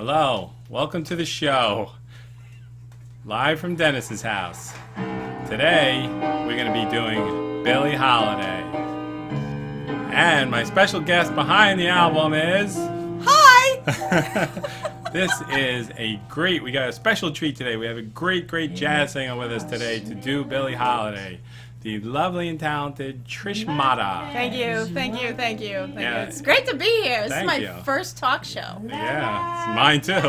Hello, welcome to the show. Live from Dennis's house. Today, we're going to be doing Billie Holiday. And my special guest behind the album is... Hi! This is we got a special treat today. We have a great jazz singer with us today to do Billie Holiday. The lovely and talented Trish Mata. Thank you. Yeah. It's great to be here. This is my you. first talk show. Yeah, it's mine too.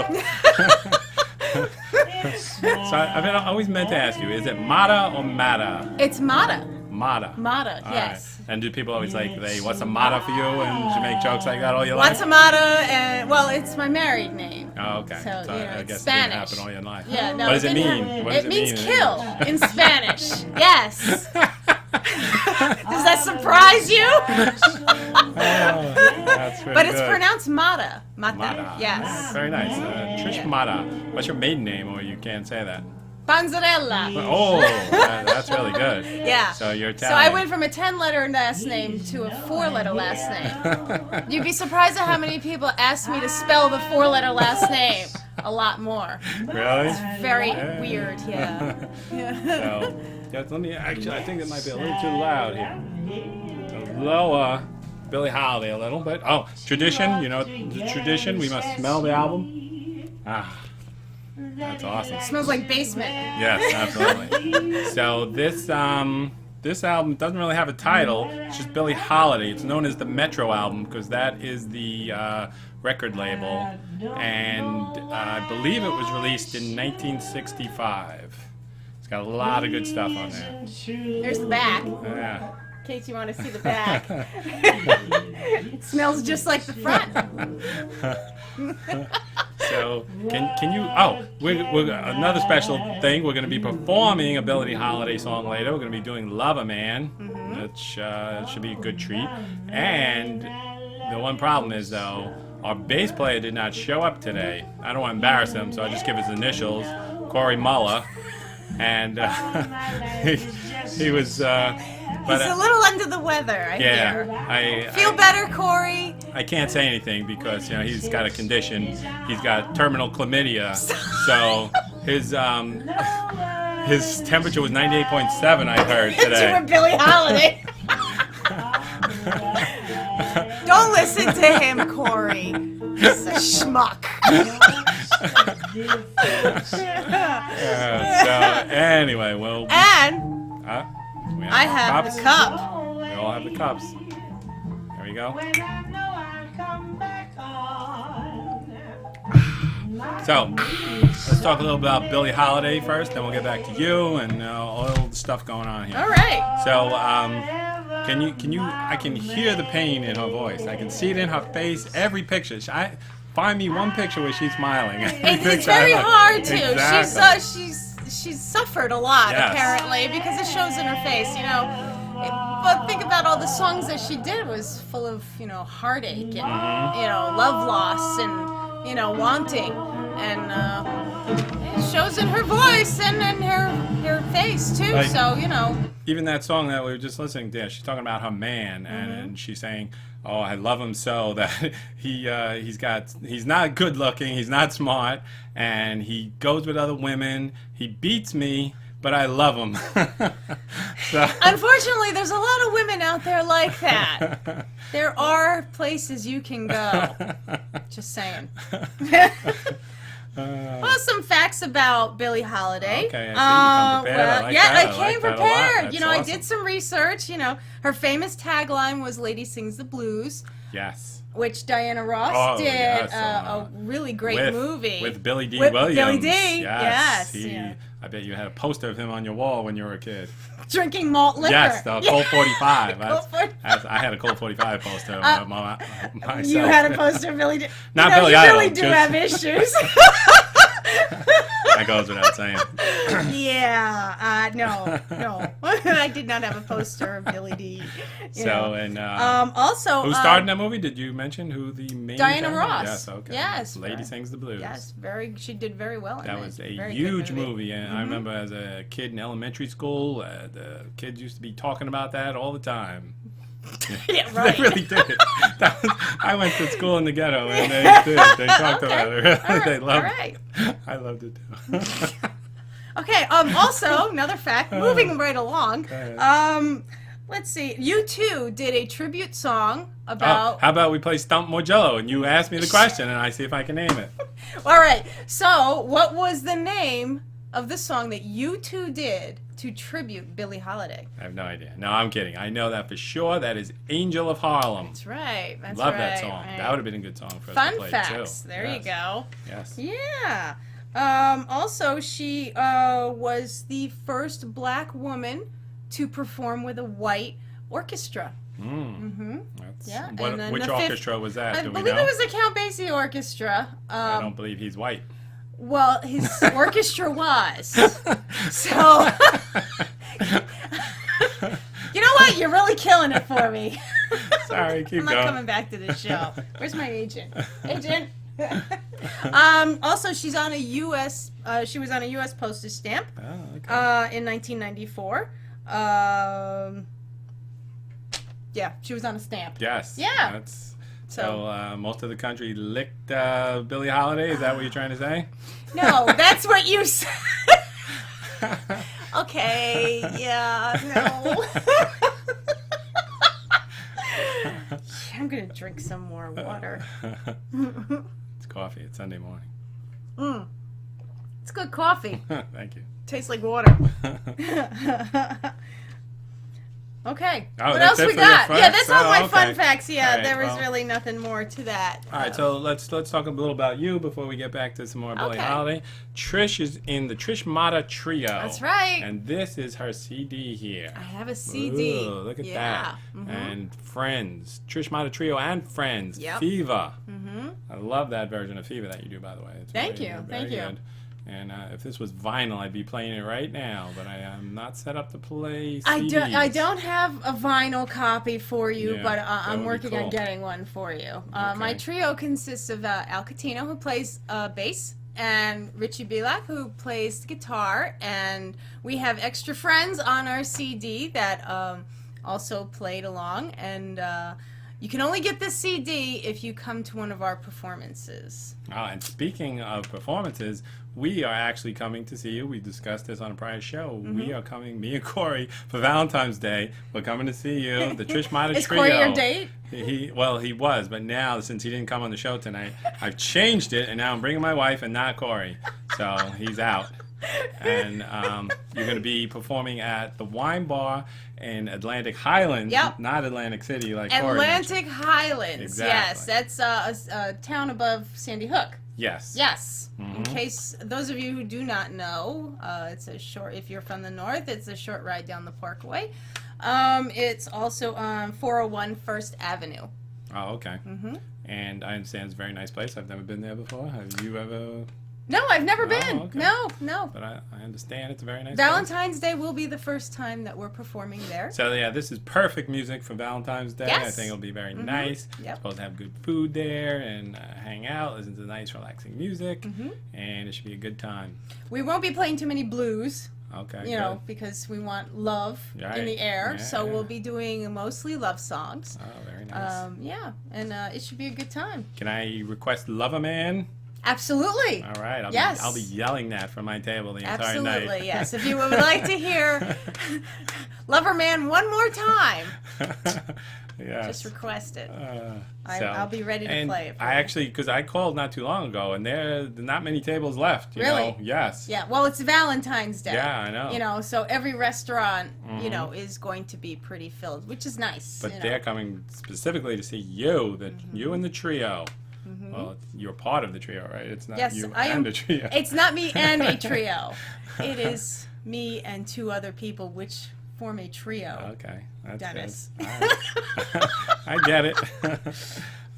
So I've always meant to ask you, is it Mata or Mata? It's Mata. Mata. Mata, All yes. right. And do people always what's a Mata for you? And you make jokes like that all your life? What's a Mata? And, well, it's my married name. Oh, okay. So, I it's guess Spanish. it didn't happen all your life. Yeah, no. What does it mean? It means kill in Spanish. Yes. Does that surprise you? That's really But it's good. pronounced Mata. Mata. Yes. Very nice. Trish Mata. What's your maiden name, or you can't say that? Panzarella. Oh, that's really good. Yeah. So you're So Italian. I went from a 10-letter last name to a 4-letter last name. You'd be surprised at how many people ask me to spell the 4-letter last name. A lot more. Really? It's very weird, yeah. So, let me I think it might be a little too loud here. So lower Billie Holiday a little bit. Oh, tradition, the tradition, we must smell the album. Ah, that's awesome. Smells like basement. Yes, absolutely. So this album doesn't really have a title. It's just Billie Holiday. It's known as the Metro album because that is the record label, and I believe it was released in 1965. It's got a lot of good stuff on there. There's the back, Yeah. in case you want to see the back. It smells just like the front. So can you? Oh, we're another special thing. We're going to be performing a Billie Holiday song later. We're going to be doing "Love a Man," which should be a good treat. And the one problem is though, our bass player did not show up today. I don't want to embarrass him, so I just give his initials, Corey Muller, and he was. But, He's a little under the weather, I hear. Feel better, Corey. I can't say anything because he's got a condition. He's got terminal chlamydia, so his temperature was 98.7. I heard today. To a Billie Holiday. Don't listen to him, Corey. He's a schmuck. So anyway, well. And I have cups. the cup. We all have the cups. There we go. So, let's talk a little about Billie Holiday first, then we'll get back to you and all the stuff going on here. All right. So, can you? I can hear the pain in her voice. I can see it in her face. Every picture. Find me one picture where she's smiling. It's very hard to. Exactly. She's suffered a lot, Yes. apparently, because it shows in her face, But think about all the songs that she did was full of, heartache and, love loss and, wanting. And it shows in her voice and in her face, too. Like, so, Even that song that we were just listening to, she's talking about her man, and she's saying, "Oh, I love him so that he's not good looking, he's not smart, and he goes with other women. He beats me, but I love him." So, unfortunately, there's a lot of women out there like that. There are places you can go. Just saying. Well, some facts about Billie Holiday. Okay, I see you come prepared. I like that. I I like came that a lot. prepared. That's I awesome. did some research. Her famous tagline was "Lady Sings the Blues," yes. which Diana Ross did. Yes, a really great movie with Billy D. With Williams. Billy D. Yes. Yeah. I bet you had a poster of him on your wall when you were a kid. Drinking malt liquor. Yes, the Colt 45. Colt 45. I had a Colt 45 poster of myself. You had a poster of Billy D. Not Billy You Idol. really do have issues. That goes without saying. Yeah, no. I did not have a poster of Billy D. Also, who starred in that movie? Did you mention who the main? Diana actor? Ross. Yes, okay. Yes, Lady Sings the Blues. Yes, she did very well in it. That was a Very huge good movie, and I remember as a kid in elementary school, the kids used to be talking about that all the time. Yeah, right. They really did. I went to school in the ghetto, and they did. They talked about it. Really. All right. They loved All right. it. I loved it too. Okay. Also, another fact. Moving right along. Go ahead. Let's see. U2 did a tribute song Oh, about. how about we play Stump More Jello, and you ask me the question, and I see if I can name it. All right. So, what was the name of the song that U2 did to tribute Billie Holiday? I have no idea. No, I'm kidding. I know that for sure. That is Angel of Harlem. That's right. That's Love right. that song. Right. That would have been a good song for us Fun to play facts. too. There you Yes. go. Yes. Yeah. Also, she was the first black woman to perform with a white orchestra. That's, Yeah, what, and then which the orchestra was that? I Do we believe know? it was the Count Basie Orchestra. I don't believe he's white. Well, his orchestra was. So, you know what? You're really killing it for me. Sorry, keep I'm not going. coming back to this show. Where's my agent? Agent. Also, she's on a U.S. She was on a U.S. postage stamp Oh, okay. in 1994. Yeah, she was on a stamp. Yes. Yeah. That's, So- so most of the country licked Billie Holiday. Is that what you're trying to say? No, that's what you said. Okay, yeah, no. I'm gonna drink some more water. It's coffee. It's Sunday morning. It's good coffee. Thank you. Tastes like water. Okay. Oh, What that's else we it for your got? fun- Yeah, that's all oh, my okay. fun facts. Yeah, All right, there was well- really nothing more to that. All right, so let's talk a little about you before we get back to some more Billie Okay. Holiday. Trish is in the Trish Mata trio. That's right. And this is her CD here. I have a CD. Ooh, look at Yeah. that. And Friends. Trish Mata Trio and Friends. Yep. Fever. I love that version of Fever that you do, by the way. It's Thank very, you, very thank you. good. And if this was vinyl, I'd be playing it right now, but I am not set up to play CDs. I don't have a vinyl copy for you, Yeah, but that I'm would be working on cool. getting one for you. My Okay. trio consists of Al Catino, who plays bass, and Richie Bilak, who plays guitar, and we have extra friends on our CD that also played along, and you can only get this CD if you come to one of our performances. Oh, and speaking of performances, we are actually coming to see you. We discussed this on a prior show. We are coming, me and Corey, for Valentine's Day. We're coming to see you, the Trish Mata Is Trio. Corey your date? He was, but now since he didn't come on the show tonight, I've changed it, and now I'm bringing my wife and not Corey. So he's out. And you're going to be performing at the Wine Bar in Atlantic Highlands, Yep. not Atlantic City like Corey mentioned. Atlantic Highlands. Yes, Exactly. that's a town above Sandy Hook. Yes. Yes. In case those of you who do not know, it's a short. If you're from the north, it's a short ride down the Parkway. It's also on 401 First Avenue. Oh, okay. And I understand it's a very nice place. I've never been there before. Have you ever? No, I've never been. okay. No. But I understand it's a very nice place. Valentine's Day will be the first time that we're performing there. So yeah, this is perfect music for Valentine's Day. I Yes. think it'll be very nice. Yep. Supposed to have good food there and hang out, listen to nice relaxing music, and it should be a good time. We won't be playing too many blues, Okay. you know, because we want love in the air. Yeah, So yeah. we'll be doing mostly love songs. Oh, very nice. Yeah, and it should be a good time. Can I request "Love a Man"? Absolutely. All right. Yes. I'll be yelling that from my table the entire night. Absolutely, yes. If you would like to hear Lover Man one more time, Yes. just request it. So- I'll be ready to and play it for I you. actually, because I called not too long ago, and there are not many tables left. You Really? know? Yes. Yeah, well, it's Valentine's Day. Yeah, I know. You know, so every restaurant, you know, is going to be pretty filled, which is nice. But you know. they're coming specifically to see you, you and the trio. Well, you're part of the trio, right? It's not Yes, you I and am. the trio. It's not me and a trio. It is me and two other people, which form a trio. Okay. That's Dennis. Good. All right. I get it.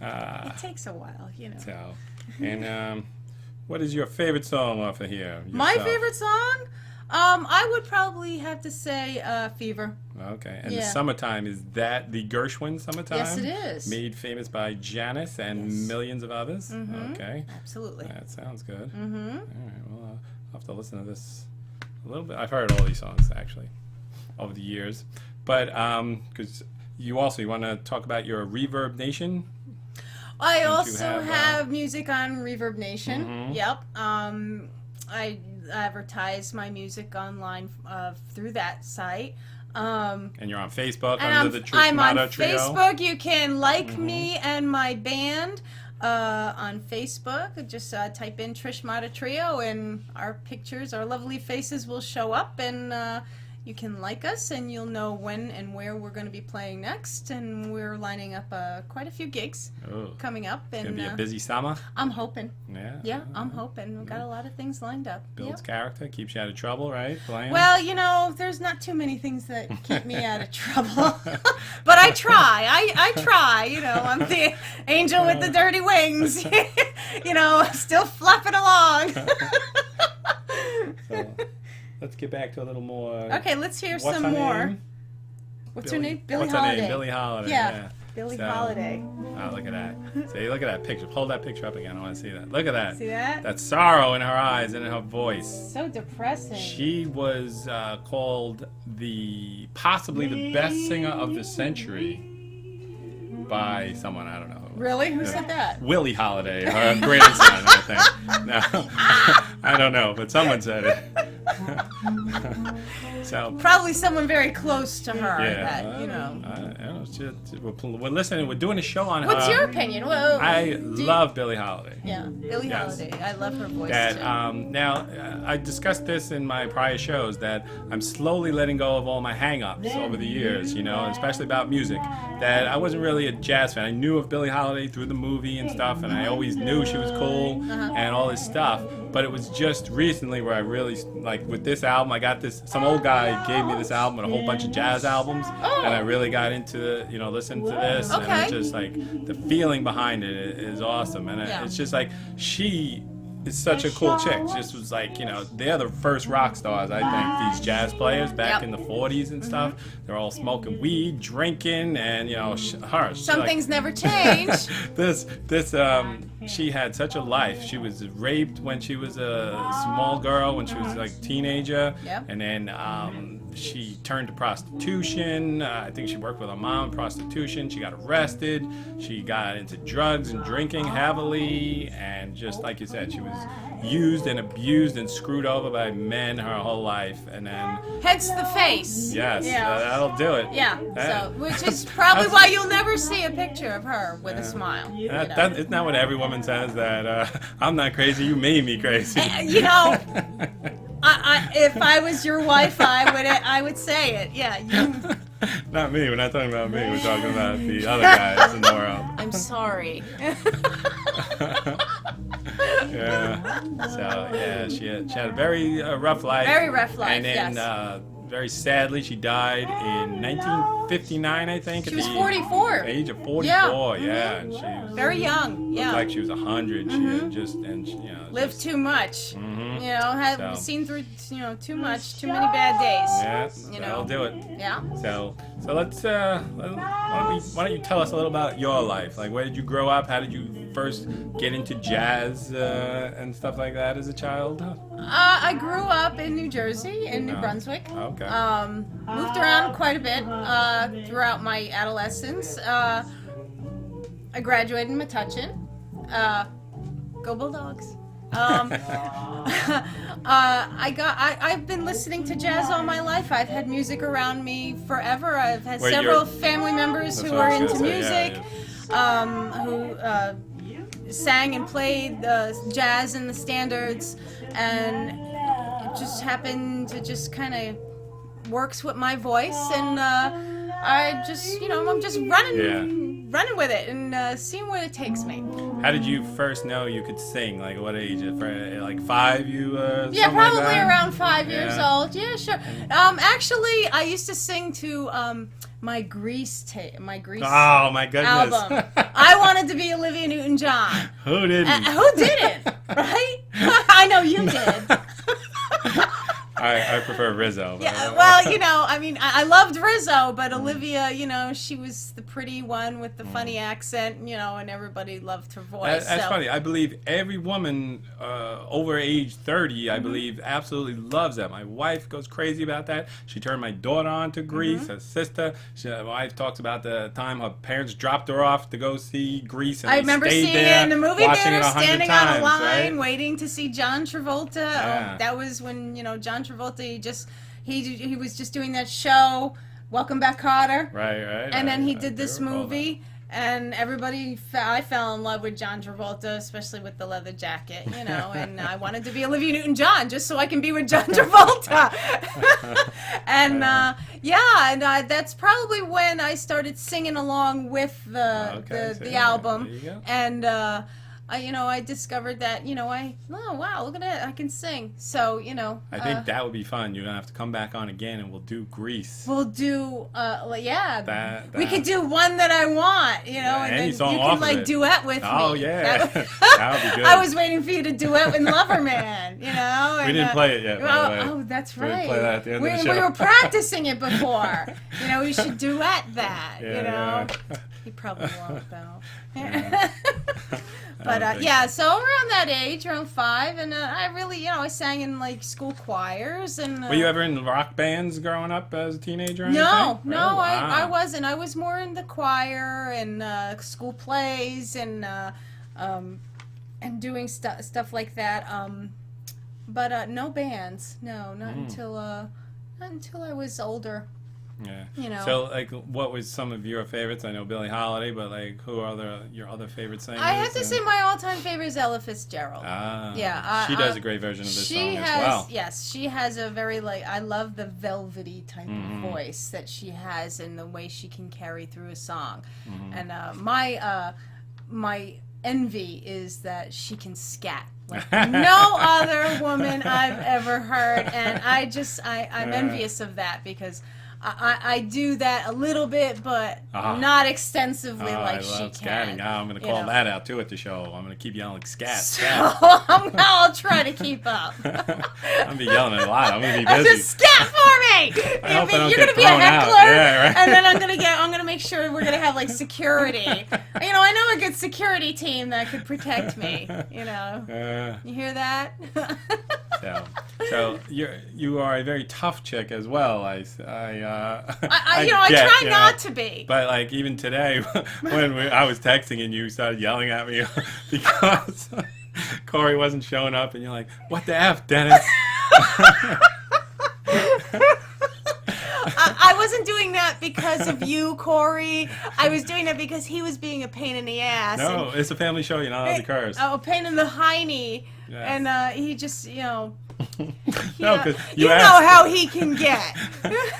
It takes a while, you know. So, and what is your favorite song off of here? My yourself? favorite song? I would probably have to say Fever. Okay. And the Yeah. Summertime, is that the Gershwin Summertime? Yes, it is. Made famous by Janis and Yes. millions of others? Okay. Absolutely. That sounds good. All right. Well, I'll have to listen to this a little bit. I've heard all these songs, actually, over the years. But because you want to talk about your Reverb Nation? I Don't you also have, have music on Reverb Nation. Mhm. Yep. I advertise my music online through that site. And you're on Facebook And under the Trish I'm on Mata Trio. Facebook. You can like me and my band on Facebook. Just type in Trish Mata Trio, and our pictures, our lovely faces will show up, and you can like us, and you'll know when and where we're going to be playing next. And we're lining up quite a few gigs Oh, coming up. it's And gonna be a busy summer. I'm hoping. Yeah. Yeah, I'm hoping. We've got a lot of things lined up. Builds Yep. character, keeps you out of trouble, right? Playing. Well, there's not too many things that keep me out of trouble. But I try. I try. I'm the angel with the dirty wings. Still flapping along. So, let's get back to a little more. Okay, let's hear What's some her more. name? What's her name? Billie What's Holiday. her name? Billie Holiday. Yeah. Billie So- Holiday. Oh, look at that. See, look at that picture. Hold that picture up again. I want to see that. Look at that. See that? That sorrow in her eyes and in her voice. So depressing. She was called possibly the best singer of the century by someone, I don't know. Really? Who said that? Willie Holiday, her grandson, I think. No, I don't know, but someone said it. So Probably someone very close to her. yeah, That, I don't know, we're listening. We're doing a show on What's her. your opinion? Well, I love Billie Holiday. Yeah, Billie Yes. Holiday. I love her voice That too. now I discussed this in my prior shows that I'm slowly letting go of all my hang-ups over the years, especially about music. That I wasn't really a jazz fan. I knew of Billie Holiday through the movie and stuff, and I always knew she was cool and all this stuff. But it was just recently where I really, like with this album, I got this. Some old guy gave me this album and a whole bunch of jazz albums, and I really got into listening to this, and Okay. it's just like the feeling behind it is awesome, and Yeah. it's just like she is such a cool chick. Just was like, they're the first rock stars, I think, these jazz players back Yep. in the 40s and stuff. They're all smoking weed, drinking, and, Some things never change. she had such a life. She was raped when she was a small girl, when she was like teenager. Yep. And then she turned to prostitution. I think she worked with her mom in prostitution. She got arrested. She got into drugs and drinking heavily. And just like you said, she was used and abused and screwed over by men her whole life. And then, Hence the face. yes, Yeah. that'll do it. Yeah. That- So, which is probably why you'll never see a picture of her with a smile. Isn't that what every woman says? That I'm not crazy, you made me crazy. If I was your wife, I would say it. Yeah. Not me. We're not talking about me. We're talking about the other guys in the world. I'm sorry. Yeah. So yeah, she had a very rough life. Very rough life, And then yes. very sadly, she died in 1959, I think. She was 44. Age of 44. Yeah. And she was Very young. looked Yeah. like she was 100. She had just Lived too much. Mhm. Had So- seen through too much, too many bad days. Yeah, that'll do it. Yeah. So let's why don't you tell us a little about your life? Like, where did you grow up? How did you first get into jazz and stuff like that as a child? I grew up in New Jersey, in New Oh. Brunswick. Okay. Moved around quite a bit throughout my adolescence. I graduated in Metuchen. Go Bulldogs. I've been listening to jazz all my life. I've had music around me forever. I've had Where several you're- family members That's who what I are was into gonna say, music, yeah, who sang and played the jazz and the standards, and it just happened to just kind of works with my voice, and I just, I'm just running with it and seeing where it takes me. How did you first know you could sing? Like, what age? Like 5? You? Yeah, something like probably that? around 5 years Yeah. old. Yeah, sure. Actually, I used to sing to my Grease Oh my goodness! album. I wanted to be Olivia Newton-John. Who didn't? Who didn't? Right? I know you did. I prefer Rizzo. But, Yeah, well, I mean, I loved Rizzo, but Olivia, she was the pretty one with the funny accent, and everybody loved her voice. That's so. funny. I believe every woman over age 30, I believe, absolutely loves that. My wife goes crazy about that. She turned my daughter on to Grease, her sister. My wife talks about the time her parents dropped her off to go see Grease, and I they remember stayed seeing there, it in the movie watching theater, it 100 standing times, on a line, right? waiting to see John Travolta. Yeah. That was when John Travolta he was just doing that show, Welcome Back, Kotter. Right. And then he did do this recall movie, and I fell in love with John Travolta, especially with the leather jacket, and I wanted to be Olivia Newton-John just so I can be with John Travolta. And that's probably when I started singing along with the album. There you go. And I discovered that, oh wow, look at it, I can sing. So, I think that would be fun. You're gonna have to come back on again, and we'll do Grease. we'll do, That. we could do One That I Want, and any then you song can off of like it. duet with me. Oh yeah, That would be good. I was waiting for you to duet with Loverman, And, we didn't play it yet. By the way. Oh, that's We right. play that at the end of the show. We were practicing it before. We should duet that. Yeah. He probably won't though. Yeah. But so around that age, around 5, and I really, I sang in like school choirs and. Were you ever in rock bands growing up as a teenager? Or No, anything? no, Oh, wow. I wasn't. I was more in the choir and school plays and doing stuff like that. But no bands. No, not until I was older. Yeah. So, like, what was some of your favorites? I know Billie Holiday, but like, who are your other favorite singers? I have to say my all-time favorite is Ella Fitzgerald. Yeah, she does a great version of this song as well. Yes, she has a very I love the velvety type of voice that she has and the way she can carry through a song. And my envy is that she can scat like no other woman I've ever heard, and I'm envious of that because. I do that a little bit, but not extensively like she can. Scatting. I'm going to call that out too at the show. I'm going to keep yelling scat, So scat. I'll try to keep up. I'm going to be yelling a lot. I'm going to be busy. Just scat for me. I hope I don't You're get gonna be a thrown out. heckler, Yeah, right. and then I'm gonna make sure we're gonna have like security. I know a good security team that could protect me. You hear that? So you are a very tough chick as well. I try not to be. But like even today, when I was texting and you started yelling at me because Corey wasn't showing up, and you're like, "What the f, Dennis?" I wasn't doing that because of you, Corey. I was doing that because he was being a pain in the ass. No, it's a family show. You're not allowed to curse. A pain in the hiney. Yes. And he just, No, because you know how he can get.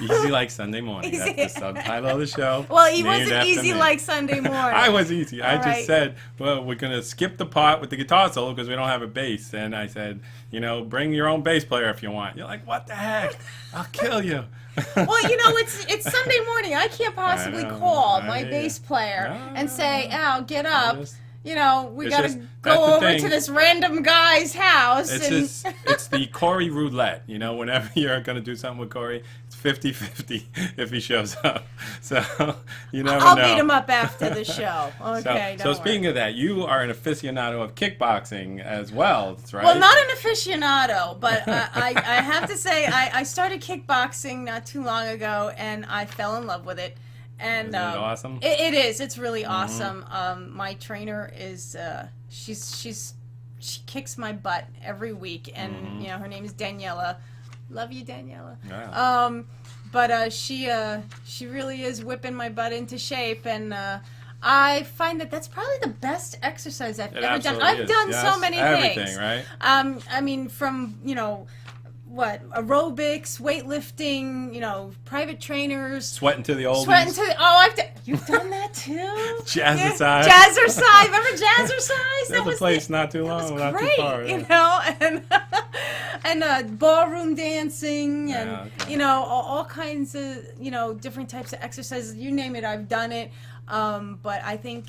Easy like Sunday morning. That's the subtitle of the show. Well, he named wasn't after easy me. like Sunday morning. I was easy. I All just right. said, well, we're going to skip the part with the guitar solo because we don't have a bass. And I said, bring your own bass player if you want. You're like, what the heck? I'll kill you. Well, it's Sunday morning. I can't possibly call my bass player and say, Al, get up. We got to go over to this random guy's house. It's the Corey roulette. Whenever you're going to do something with Corey, it's 50-50 if he shows up. So you never know. I'll beat him up after the show. Okay. So speaking of that, you are an aficionado of kickboxing as well, right? Well, not an aficionado, but I have to say I started kickboxing not too long ago, and I fell in love with it. And Isn't it awesome? It is. It's really awesome. My trainer is she kicks my butt every week, and her name is Daniela. Love you, Daniela. Yeah. But she really is whipping my butt into shape, and I find that's probably the best exercise I've ever done. I've done so many things. Right? I mean, from aerobics, weightlifting, private trainers. Sweating to the oldies. You've done that too? Jazzercise. Jazzercise. Remember Jazzercise? There's a place not too long, not great, too far. Yeah. and ballroom dancing and, okay. all kinds of, different types of exercises. You name it, I've done it. But I think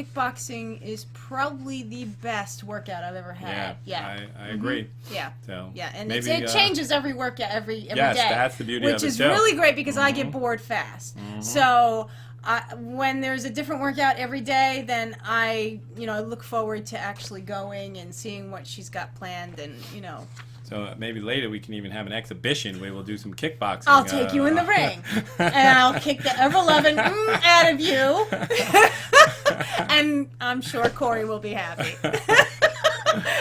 kickboxing is probably the best workout I've ever had. Yeah, I agree. Yeah. So Yeah, and maybe, it changes every workout every yes, day. that's the beauty of it, which is too. really great because I get bored fast. So when there's a different workout every day, then I look forward to actually going and seeing what she's got planned, and So maybe later we can even have an exhibition where we'll do some kickboxing. I'll take you in the ring, and I'll kick the ever-loving out of you, and I'm sure Corey will be happy,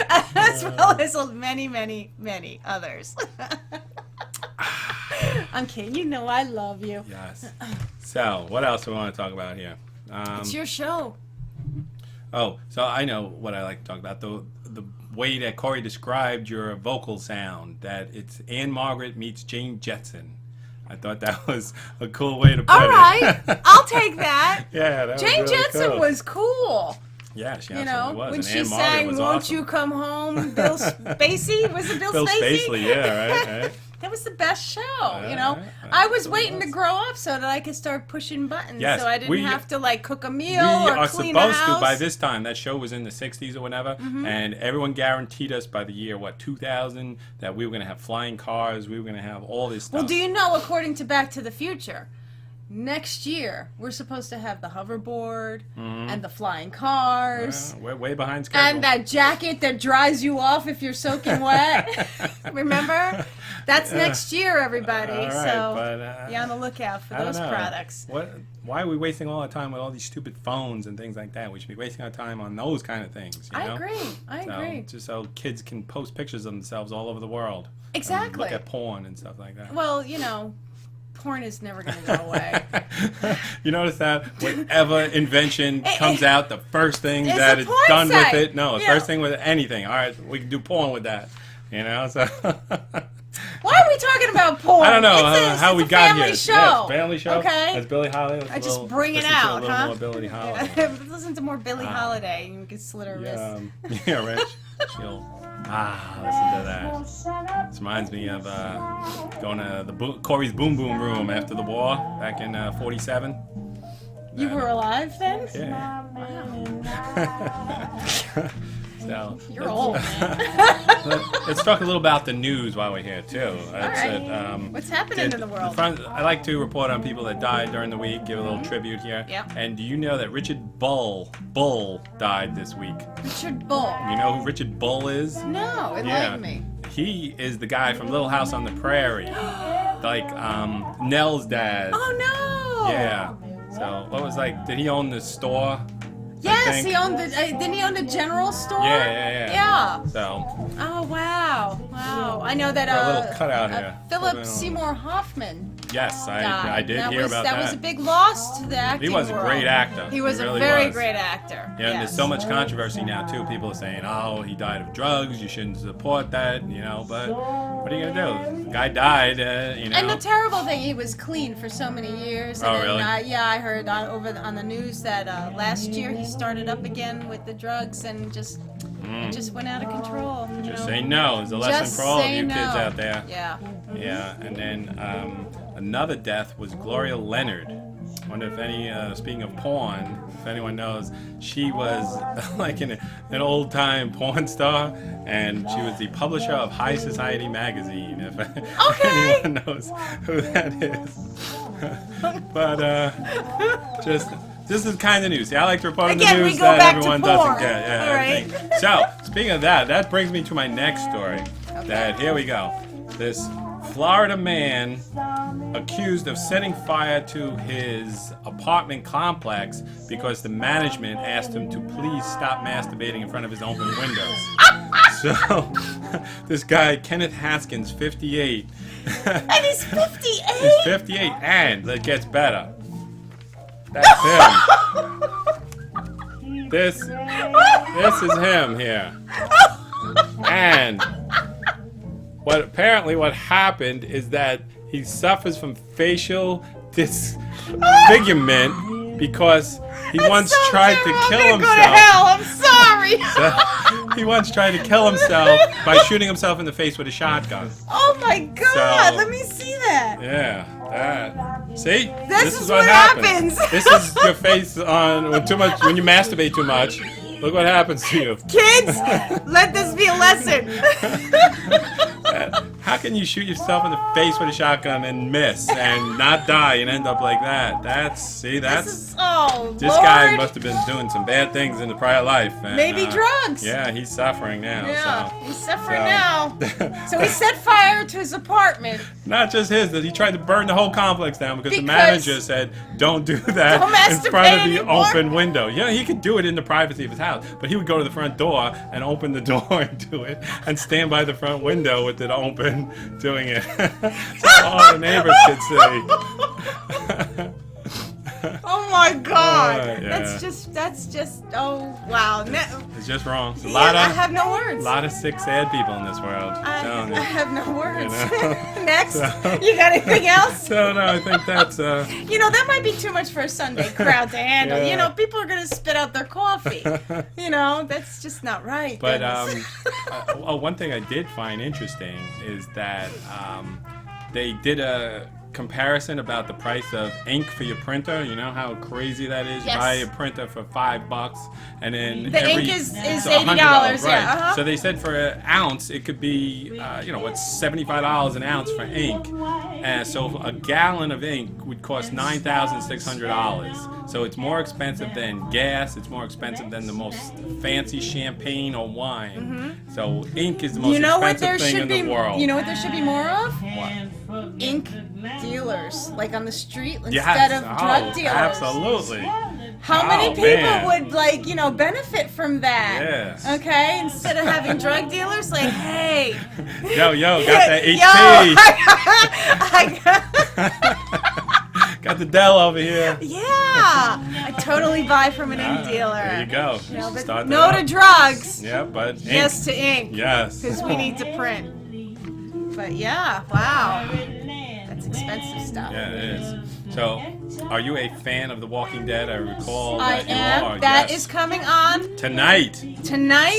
as well as many, many, many others. I'm kidding. You know I love you. Yes. So what else do we want to talk about here? It's your show. Oh, so I know what I like to talk about. The way that Corey described your vocal sound, that it's Anne Margaret meets Jane Jetson. I thought that was a cool way to put it. All right. I'll take that. Yeah, that Jane was really Jetson cool. was cool. Yeah, she absolutely was. When And she Anne Margaret sang, was "Won't awesome. You Come Home," Bill Spacey? Was it Bill Spacey? Spacey, yeah, right. That was the best show, I was waiting to grow up so that I could start pushing buttons, Yes, so I didn't have to cook a meal We or are clean a supposed house. to by this time. That show was in the 60s or whatever, and everyone guaranteed us by the year 2000 that we were going to have flying cars, we were going to have all this stuff. Well, do you know, according to Back to the Future, next year we're supposed to have the hoverboard and the flying cars. We're way behind schedule. And that jacket that dries you off if you're soaking wet. Remember? That's next year, everybody. All right, so but, be on the lookout for I don't those know. products. Why are we wasting all our time with all these stupid phones and things like that? We should be wasting our time on those kind of things. You know? I agree. Just so kids can post pictures of themselves all over the world. Exactly. And look at porn and stuff like that. Well, porn is never going to go away. You notice that whatever invention comes out, the first thing It's that a is porn done site. with it, the Yeah. first thing with anything, all right, we can do porn with that. So Why are we talking about porn? I don't know It's how it's we a got family here. Show. Yeah, it's a family show. Okay. That's Billie Holiday. I just bring it listen to out, a little huh? more Billie Holiday. Listen to more Billie Holiday, and you can slit her wrist. Yeah, Rich. She'll listen to that. This reminds me of going to the Corey's Boom Boom Room after the war back in '47. You were alive then? Yeah. So You're old, man. let's talk a little about the news while we're here too. What's happening in the world? I like to report on people that died during the week, give a little tribute here. Yep. And do you know that Richard Bull died this week? Richard Bull. You know who Richard Bull is? No, enlighten me. He is the guy from Little House on the Prairie, like Nell's dad. Oh no! Yeah. So what was did he own the store? Yes, he owned the. Didn't he own the general store? Yeah. Yeah. So. Oh wow! I know that. A little cutout here. Philip Seymour Hoffman. Yes, died. I did hear about that. That was a big loss to the acting He was a world. great actor. He was really a very was. great actor. Yeah, and there's Yes. so much controversy now too. People are saying, "Oh, he died of drugs. You shouldn't support that." But what are you gonna do? The guy died. And the terrible thing, he was clean for so many years. Oh, And really? I heard on the news that last year he started up again with the drugs and it just went out of control. Just say no. There's a lesson Just for all of say you no. kids out there. Yeah. Yeah, and then another death was Gloria Leonard. I wonder if speaking of porn, if anyone knows, she was like an old-time porn star, and she was the publisher of High Society magazine, if anyone knows who that is. But this is kind of news. See, I like to report on the Again, we news go that back to everyone porn. doesn't get. Yeah, All right. everything. So, speaking of that brings me to my next story. That here we go. This Florida man accused of setting fire to his apartment complex because the management asked him to please stop masturbating in front of his open windows. So, this guy, Kenneth Haskins, 58. And he's 58? He's 58, and it gets better. That's him. This is him here. And what happened is that he suffers from facial disfigurement because he once tried to kill I'm gonna himself. go to hell. I'm sorry. So He once tried to kill himself by shooting himself in the face with a shotgun. Oh my God! So- Let me see that. Yeah, that. See? This is what happens. This is your face on when you masturbate too much. Look what happens to you. Kids, let this be a lesson. How can you shoot yourself in the face with a shotgun and miss and not die and end up like that? This guy must have been doing some bad things in the prior life. And, maybe drugs. Yeah, he's suffering now. Yeah, so. he's suffering now. So he set fire to his apartment. Not just his, that he tried to burn the whole complex down because the manager said, don't do that Don't in front of the anymore. open window. Yeah, he could do it in the privacy of his house, but he would go to the front door and open the door and do it and stand by the front window with it open doing it. So all the neighbors could see. Oh my God! Yeah. That's just. Oh wow! It's just wrong. It's I have no words. A lot of sick, sad people in this world. I have no words. You know? Next, So- you got anything else? So no, I think that's. That might be too much for a Sunday crowd to handle. Yeah. People are gonna spit out their coffee. That's just not right. But Goodness. one thing I did find interesting is that they did a comparison about the price of ink for your printer. You know how crazy that is? Yes. You buy a printer for $5 and then The ink is it's $80, $100, yeah, right. uh-huh. So they said for an ounce it could be $75 an ounce for ink. And so a gallon of ink would cost $9,600. So it's more expensive than gas, it's more expensive than the most fancy champagne or wine. So ink is the most expensive thing in the world. You know what there should be more of? What? Ink dealers, like on the street instead of drug dealers. Absolutely. How many people man. would benefit from that? Yes. Okay, instead of having drug dealers, like, hey, Yo, got that HP. Got the Dell over here. Yeah, I totally buy from an ink dealer. There you go. But Start no that to up. drugs. Yeah, but ink. Yes to ink. Yes. Because we need to print. But yeah, wow. That's expensive stuff. Yeah, it is. So, are you a fan of The Walking Dead? I recall I that you am. are. That yes. is coming on Tonight.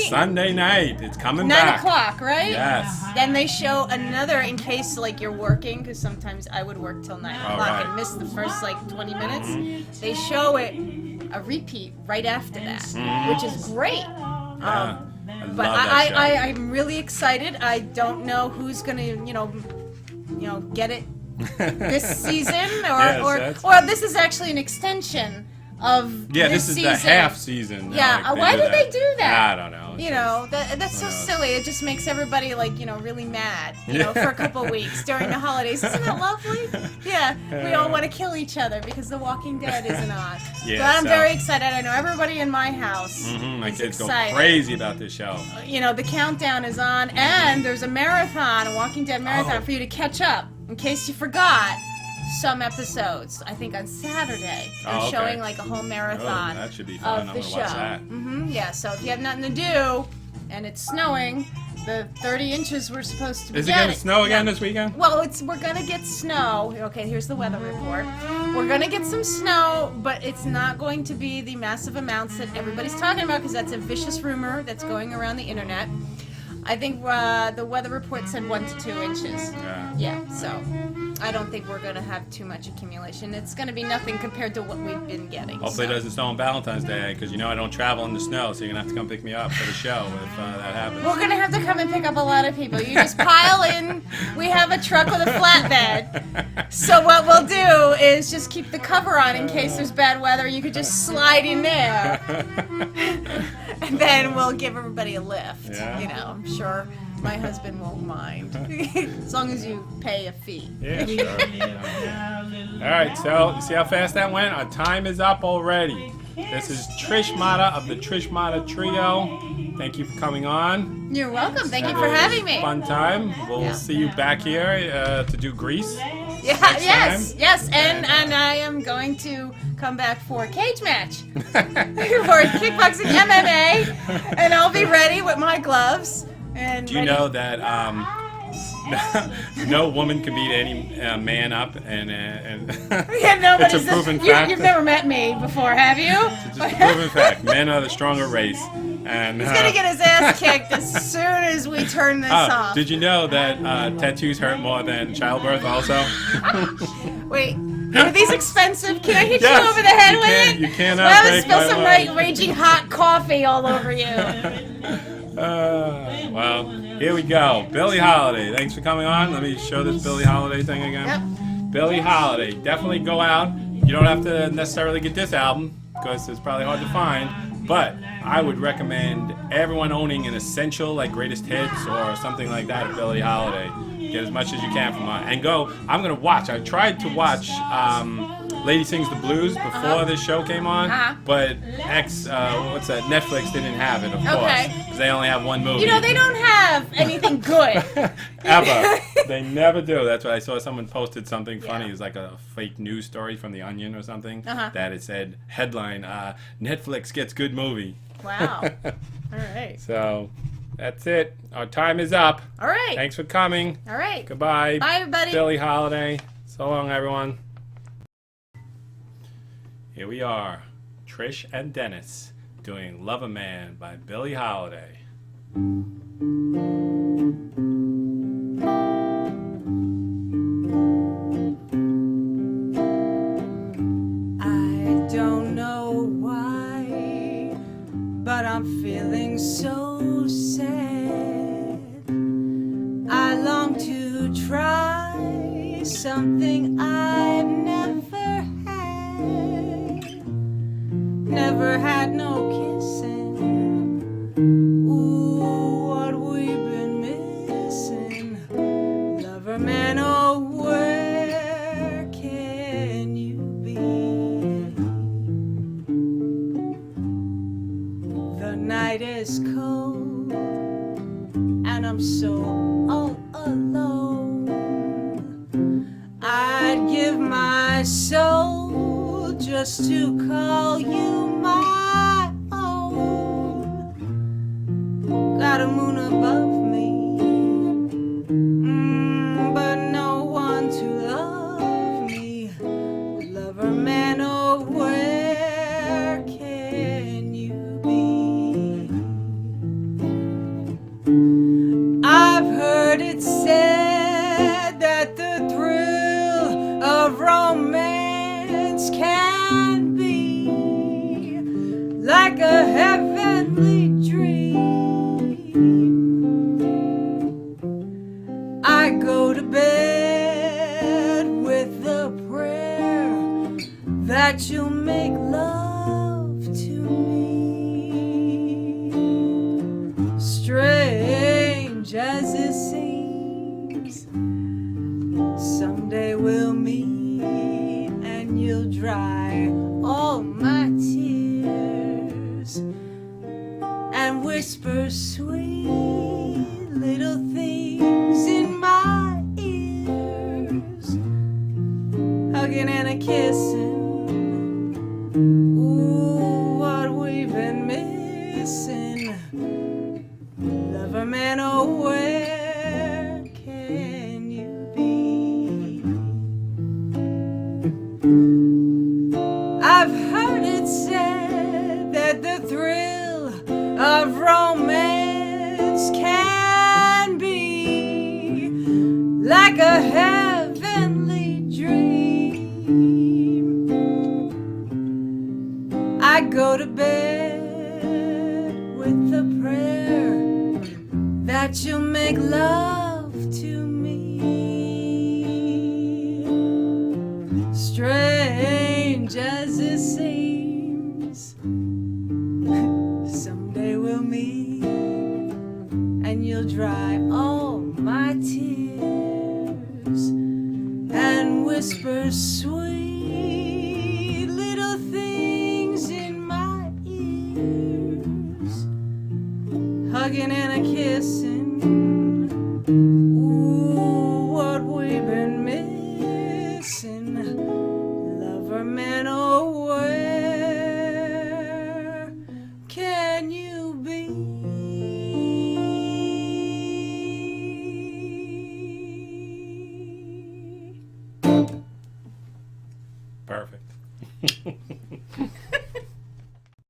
Sunday night. It's coming 9 back. o'clock, right? Yes. Then they show another in case you're working, because sometimes I would work till 9 o'clock right. and miss the first 20 minutes. They show it a repeat right after that, which is great. Yeah. But love that show. I'm really excited. I don't know who's gonna get it this season, or this is actually an extension of this is season. the half season. Yeah, why did they do that? I don't know. That's so silly. It just makes everybody really mad, for a couple weeks during the holidays. Isn't that lovely? Yeah, we all want to kill each other because The Walking Dead isn't on. Yeah, but I'm so- very excited. I know everybody in my house My is kids excited. go crazy about this show. The countdown is on, and there's a marathon, a Walking Dead marathon for you to catch up in case you forgot some episodes. I think on Saturday they're okay. showing a whole marathon That should be fun. of I'm the gonna show. watch that. Yeah, so if you have nothing to do and it's snowing, the 30 inches we're supposed to be Is it going to getting- snow again No. this weekend? Well, we're gonna get snow. Okay, here's the weather report. We're gonna get some snow, but it's not going to be the massive amounts that everybody's talking about, because that's a vicious rumor that's going around the internet. I think the weather report said 1 to 2 inches. Yeah, so I don't think we're gonna have too much accumulation. It's gonna be nothing compared to what we've been getting. Hopefully so. it doesn't snow on Valentine's Day, because I don't travel in the snow, so you're going to have to come pick me up for the show if that happens. We're gonna have to come and pick up a lot of people. You just pile in. We have a truck with a flatbed. So what we'll do is just keep the cover on in case there's bad weather. You could just slide in there, and then we'll give everybody a lift. Yeah. I'm sure my husband won't mind, as long as you pay a fee. Yeah, sure. All right, so you see how fast that went? Our time is up already. This is Trish Mata of the Trish Mata Trio. Thank you for coming on. You're welcome. Thank you for having me. Fun time. We'll Yeah. see you back here to do Grease. Yeah, next yes, and I am going to come back for a cage match for kickboxing MMA, and I'll be ready with my gloves. And Do you know that no woman can beat any man up, and Yeah, nobody's it's a proven fact. You've never met me before, have you? It's just a proven fact. Men are the stronger race, and And He's gonna get his ass kicked as soon as we turn this off. did you know that tattoos hurt more than childbirth also? Wait, are these expensive? Can I hit Yes, you over the head you with can. it? You cannot Well, I'm gonna break spill my some leg. raging hot coffee all over you. Well, here we go. Billie Holiday. Thanks for coming on. Let me show this Billie Holiday thing again. Yep. Billie Holiday. Definitely go out. You don't have to necessarily get this album because it's probably hard to find. But I would recommend everyone owning an essential like greatest hits or something like that of Billie Holiday. Get as much as you can from her. And go. I'm going to watch. I tried to watch Lady Sings the Blues before this show came on. But what's that? Netflix didn't have it, of course. Because they only have one movie. You know, they don't have anything good. Ever. They never do. That's why I saw someone posted something funny. It was like a fake news story from The Onion or something. That it said, headline, Netflix gets good movie. Wow. All right. So, that's it. Our time is up. All right. Thanks for coming. All right. Goodbye. Bye, everybody. Billie Holiday. So long, everyone. Here we are. Trish and Dennis doing Love a Man by Billie Holiday. I don't know why, but I'm feeling so sad. I long to try something I've never had. Never had no kissing. Ooh, what we've been missing. Lover man, oh, where can you be? The night is cold, and I'm so all alone. I'd give my soul just to call you my own. Got a moon above me, but no one to love me. Lover man, oh, where can you be? I've heard it said that the thrill of romance can be like a heavenly dream. I go to bed with the prayer that you'll make love to me. Strange as it seems, someday we'll meet and you'll dry all my tears and whisper sweet little things in my ears, hugging and a kissing. Ooh, what we've been missing. Lover man, oh, where can you be? I've heard it said that the thrill of romance can be like a heavenly dream. I go to bed with the prayer that you'll make love to me. Strange as it seems, someday we'll meet and you'll dry all my tears and whisper sweet little things in my ears, hugging and a kissing. Ooh, what we've been missing. Lover man, oh, where can you be? Perfect.